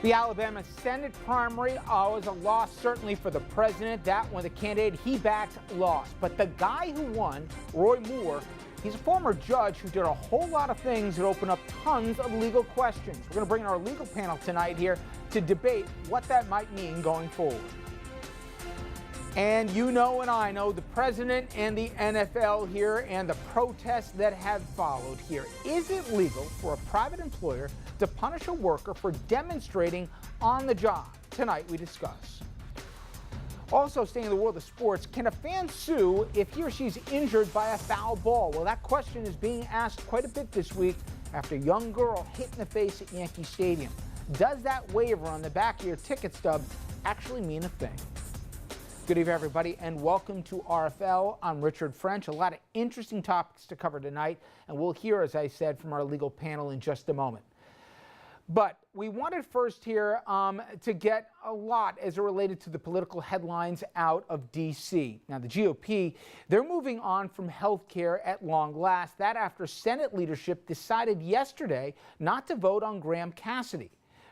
The Alabama Senate primary was a loss certainly for the president. That one, the candidate he backed, lost. But the guy who won, Roy Moore, he's a former judge who did a whole lot of things that open up tons of legal questions. We're going to bring in our legal panel tonight here to debate what that might mean going forward. And you know and I know the president and the NFL here and the protests that have followed here. Is it legal for a private employer to punish a worker for demonstrating on the job? Tonight we discuss. Also staying in the world of sports, can a fan sue if he or she's injured by a foul ball? Well, that question is being asked quite a bit this week after a young girl hit in the face at Yankee Stadium. Does that waiver on the back of your ticket stub actually mean a thing? Good evening, everybody, and welcome to RFL. I'm Richard French. A lot of interesting topics to cover tonight, and we'll hear, as I said, from our legal panel in just a moment. But we wanted first here to get a lot as it related to the political headlines out of D.C. Now, the GOP, they're moving on from health care at long last. That after Senate leadership decided yesterday not to vote on Graham Cassidy.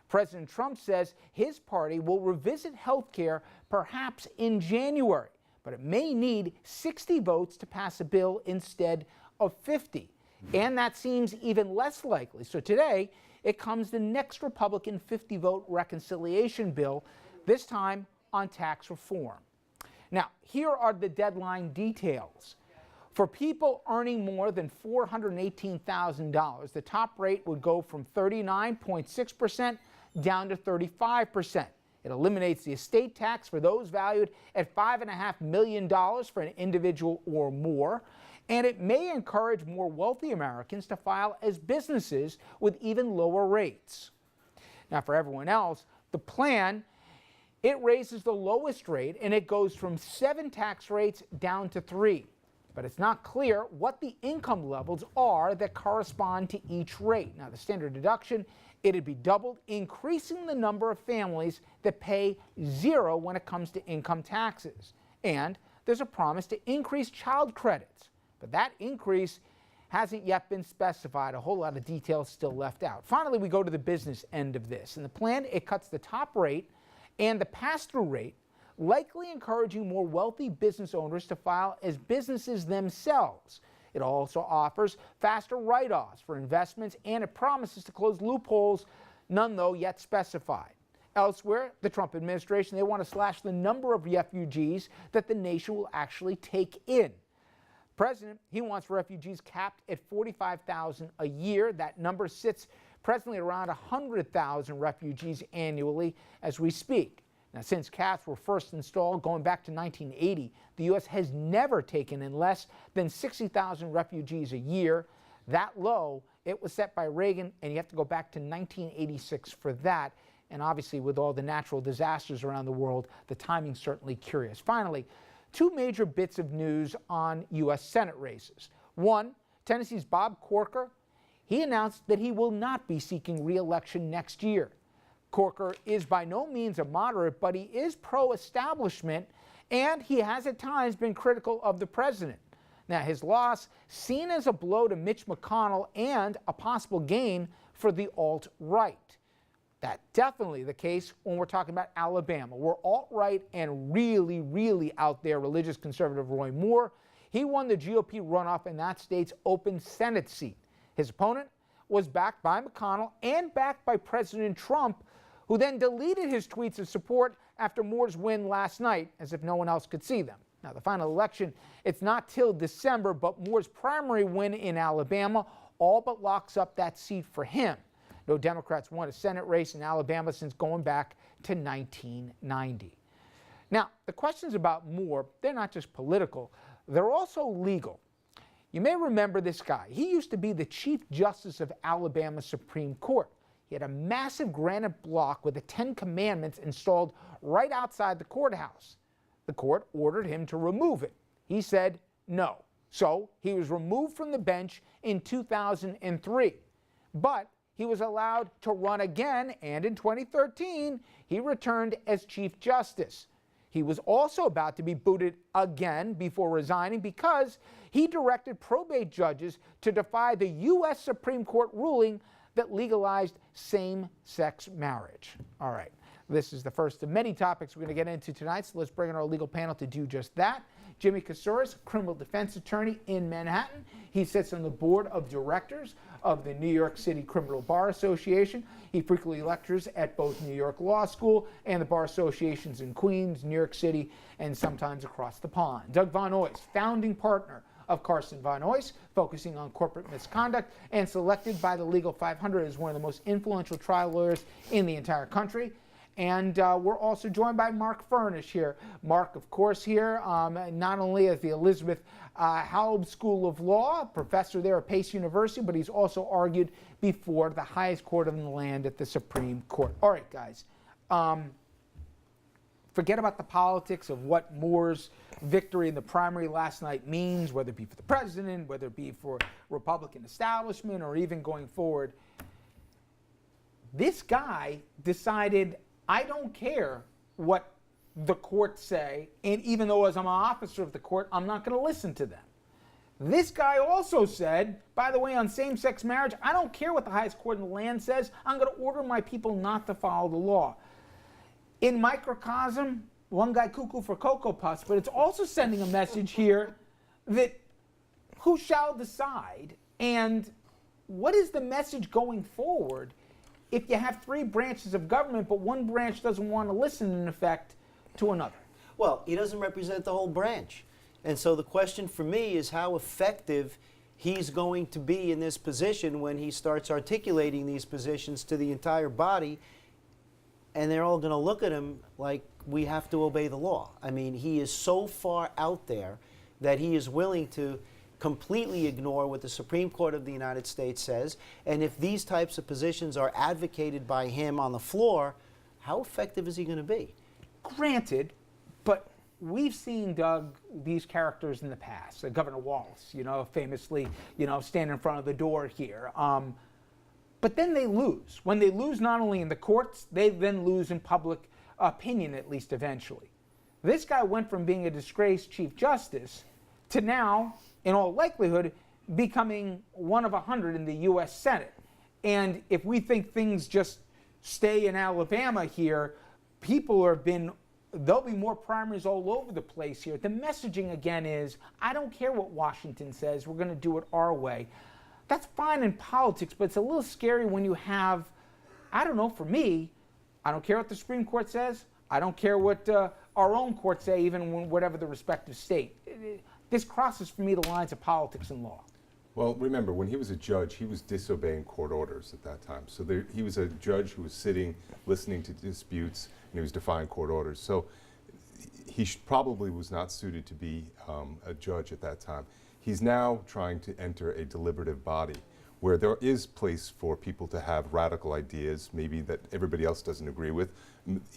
President Trump says his party will revisit health care perhaps in January, but it may need 60 votes to pass a bill instead of 50. And that seems even less likely. So today, it comes the next Republican 50-vote reconciliation bill, this time on tax reform. Now, here are the deadline details. For people earning more than $418,000, the top rate would go from 39.6% down to 35%. It eliminates the estate tax for those valued at $5.5 million for an individual or more. And it may encourage more wealthy Americans to file as businesses with even lower rates. Now, for everyone else, the plan, it raises the lowest rate and it goes from 7 tax rates down to 3. But it's not clear what the income levels are that correspond to each rate. Now, the standard deduction, it'd be doubled, increasing the number of families that pay 0 when it comes to income taxes. And there's a promise to increase child credits. But that increase hasn't yet been specified. A whole lot of details still left out. Finally, we go to the business end of this. And the plan, it cuts the top rate and the pass-through rate, likely encouraging more wealthy business owners to file as businesses themselves. It also offers faster write-offs for investments, and it promises to close loopholes, none though yet specified. Elsewhere, the Trump administration, they want to slash the number of refugees that the nation will actually take in. The president, he wants refugees capped at 45,000 a year. That number sits presently around 100,000 refugees annually as we speak. Now, since caps were first installed going back to 1980, the U.S. has never taken in less than 60,000 refugees a year. That low, it was set by Reagan, and you have to go back to 1986 for that. And obviously, with all the natural disasters around the world, the timing's certainly curious. Finally, 2 major bits of news on U.S. Senate races. One, Tennessee's Bob Corker, he announced that he will not be seeking re-election next year. Corker is by no means a moderate, but he is pro-establishment, and he has at times been critical of the president. Now, his loss seen as a blow to Mitch McConnell and a possible gain for the alt-right. That's definitely the case when we're talking about Alabama, where alt-right and really out there religious conservative Roy Moore, he won the GOP runoff in that state's open Senate seat. His opponent was backed by McConnell and backed by President Trump, who then deleted his tweets of support after Moore's win last night, as if no one else could see them. Now, the final election, it's not till December, but Moore's primary win in Alabama all but locks up that seat for him. No Democrats won a Senate race in Alabama since going back to 1990. Now, the questions about Moore, they're not just political, they're also legal. You may remember this guy. He used to be the Chief Justice of Alabama Supreme Court. He had a massive granite block with the 10 Commandments installed right outside the courthouse. The court ordered him to remove it. He said no. So he was removed from the bench in 2003. But he was allowed to run again, and in 2013, he returned as Chief Justice. He was also about to be booted again before resigning because he directed probate judges to defy the U.S. Supreme Court ruling that legalized same-sex marriage. All right, this is the first of many topics we're going to get into tonight, so let's bring in our legal panel to do just that. Jimmy Kasouras, criminal defense attorney in Manhattan. He sits on the board of directors of the New York City Criminal Bar Association. He frequently lectures at both New York Law School and the bar associations in Queens, New York City, and sometimes across the pond. Doug Von Oys, founding partner of Carson Von Oys, focusing on corporate misconduct, and selected by the Legal 500 as one of the most influential trial lawyers in the entire country. And we're also joined by Mark Furnish here. Mark, of course, here, not only at the Elizabeth Haub School of Law, professor there at Pace University, but he's also argued before the highest court in the land at the Supreme Court. All right, guys. Forget about the politics of what Moore's victory in the primary last night means, whether it be for the president, whether it be for Republican establishment, or even going forward. This guy decided, I don't care what the courts say, and even though as I'm an officer of the court, I'm not going to listen to them. This guy also said, by the way, on same-sex marriage, I don't care what the highest court in the land says, I'm going to order my people not to follow the law. In microcosm, one guy cuckoo for Cocoa Puffs, but it's also sending a message here that who shall decide, and what is the message going forward if you have three branches of government, but one branch doesn't want to listen, in effect, to another? Well, he doesn't represent the whole branch. And so the question for me is how effective he's going to be in this position when he starts articulating these positions to the entire body, and they're all going to look at him like we have to obey the law. I mean, he is so far out there that he is willing to completely ignore what the Supreme Court of the United States says. And if these types of positions are advocated by him on the floor, how effective is he going to be? Granted, but we've seen, Doug, these characters in the past. Governor Wallace, famously, stand in front of the door here. But then they lose. When they lose not only in the courts, they then lose in public opinion, at least eventually. This guy went from being a disgraced Chief Justice to now, in all likelihood, becoming one of 100 in the U.S. Senate. And if we think things just stay in Alabama here, there'll be more primaries all over the place here. The messaging, again, is, I don't care what Washington says, we're going to do it our way. That's fine in politics, but it's a little scary when you have, I don't know, for me, I don't care what the Supreme Court says, I don't care what our own courts say, even when whatever the respective state. This crosses for me the lines of politics and law. Well, remember, when he was a judge, he was disobeying court orders at that time. So he was a judge who was sitting, listening to disputes, and he was defying court orders. So he probably was not suited to be a judge at that time. He's now trying to enter a deliberative body where there is place for people to have radical ideas, maybe that everybody else doesn't agree with.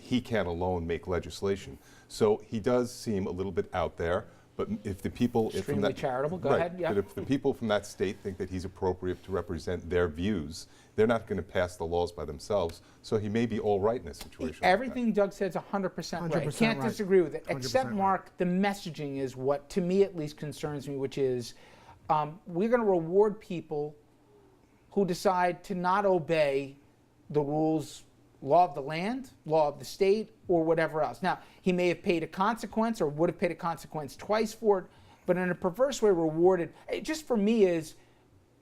He can't alone make legislation. So he does seem a little bit out there. But if the people, extremely charitable. Go ahead. Yeah. But if the people from that state think that he's appropriate to represent their views, they're not going to pass the laws by themselves. So he may be all right in a situation. Everything like Doug said is 100% right. Can't disagree with it. Except, Mark, the messaging is what, to me at least, concerns me, which is we're going to reward people who decide to not obey the rules, law of the land, law of the state, or whatever else. Now, he may have paid a consequence or would have paid a consequence twice for it, but in a perverse way rewarded. It just for me is,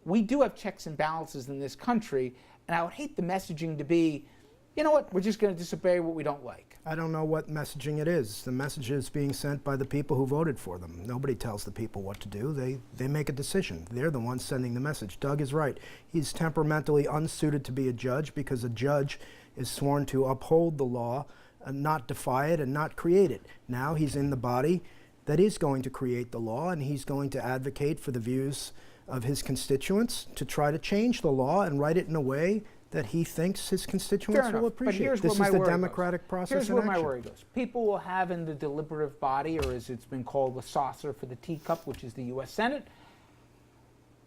we do have checks and balances in this country, and I would hate the messaging to be, you know what, we're just going to disobey what we don't like. I don't know what messaging it is. The message is being sent by the people who voted for them. Nobody tells the people what to do. They make a decision. They're the ones sending the message. Doug is right. He's temperamentally unsuited to be a judge because a judge is sworn to uphold the law and not defy it and not create it. Now he's in the body that is going to create the law, and he's going to advocate for the views of his constituents to try to change the law and write it in a way that he thinks his constituents will appreciate. This is the democratic process in action. Here's where my worry goes. People will have in the deliberative body, or as it's been called, the saucer for the teacup, which is the U.S. Senate.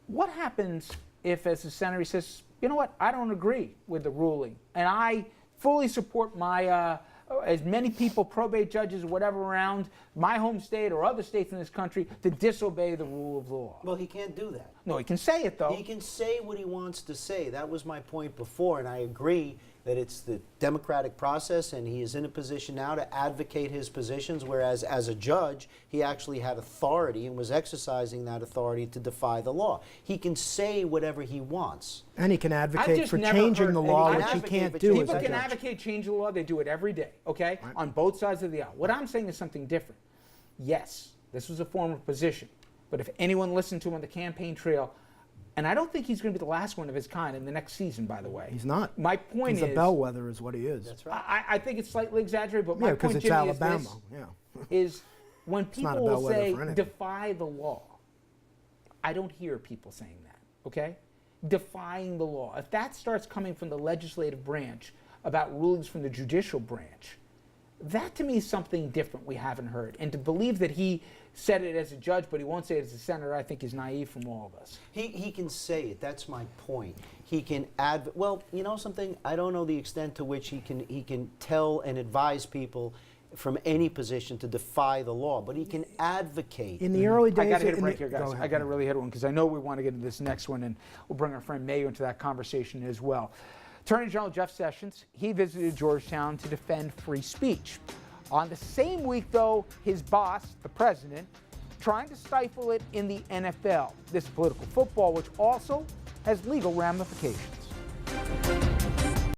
What happens if, as a senator, he says, you know what, I don't agree with the ruling, and I fully support my as many people, probate judges or whatever around my home state or other states in this country, to disobey the rule of law. Well, he can't do that. No, he can say it, though. He can say what he wants to say. That was my point before, and I agree that it's the democratic process, and he is in a position now to advocate his positions, whereas as a judge, he actually had authority and was exercising that authority to defy the law. He can say whatever he wants. And he can advocate just for never changing heard- the and he law, can which he advocate can't for do changing as People a can judge. advocate change the law. They do it every day, okay? On both sides of the aisle. What I'm saying is something different. Yes, this was a former position. But if anyone listened to him on the campaign trail, and I don't think he's going to be the last one of his kind in the next season, by the way. He's not. My point He's is, a bellwether is what he is. That's right. I think it's slightly exaggerated, but Yeah, my because point, it's Jimmy, Alabama. is this, Yeah. is when not a people will bellwether say, for anything. defy the law, I don't hear people saying that, okay? Defying the law. If that starts coming from the legislative branch about rulings from the judicial branch, that to me is something different we haven't heard. And to believe that he said it as a judge, but he won't say it as a senator, I think is naive from all of us. He can say it. That's my point. He can well, you know something? I don't know the extent to which he can tell and advise people from any position to defy the law, but he can advocate. In the early days, I got to hit a in break the- here, guys. go ahead. I got to really hit one because I know we want to get into this next one, and we'll bring our friend Mayo into that conversation as well. Attorney General Jeff Sessions, he visited Georgetown to defend free speech. On the same week, though, his boss, the president, trying to stifle it in the NFL. This is political football, which also has legal ramifications.